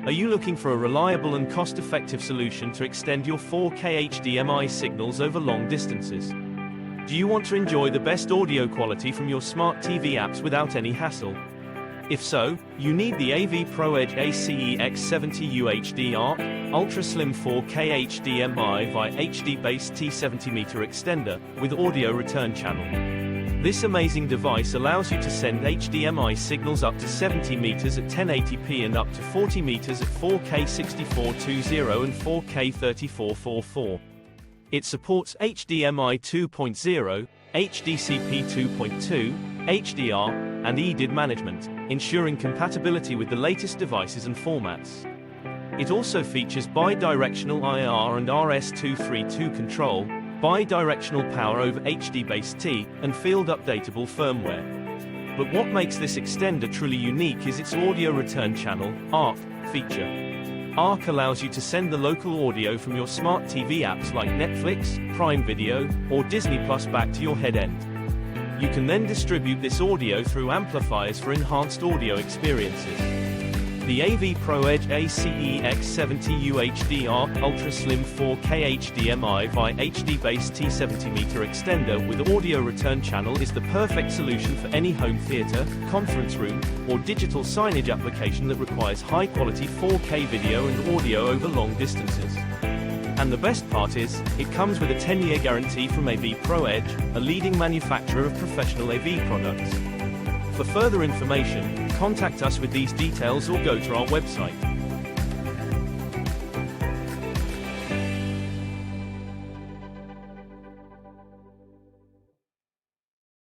Are you looking for a reliable and cost-effective solution to extend your 4K HDMI signals over long distances? Do you want to enjoy the best audio quality from your smart TV apps without any hassle? If so, you need the AVProedge AC-EX70-UHD-ARC, ultra-slim 4K HDMI via HDBaseT 70-meter extender, with audio return channel. This amazing device allows you to send HDMI signals up to 70 meters at 1080p and up to 40 meters at 4K 6420 and 4K 3444. It supports HDMI 2.0, HDCP 2.2, HDR, and EDID Management, ensuring compatibility with the latest devices and formats. It also features bi-directional IR and RS-232 control, bi-directional power over HDBaseT, and field-updatable firmware. But what makes this extender truly unique is its audio return channel, ARC, feature. ARC allows you to send the local audio from your smart TV apps like Netflix, Prime Video, or Disney Plus back to your head end. You can then distribute this audio through amplifiers for enhanced audio experiences. The AVProedge AC-EX70-UHD-ARC Ultra-Slim 4K HDMI via HDBaseT 70-meter extender with audio return channel is the perfect solution for any home theater, conference room, or digital signage application that requires high-quality 4K video and audio over long distances. And the best part is, it comes with a 10-year guarantee from AVProedge, a leading manufacturer of professional AV products. For further information, contact us with these details or go to our website.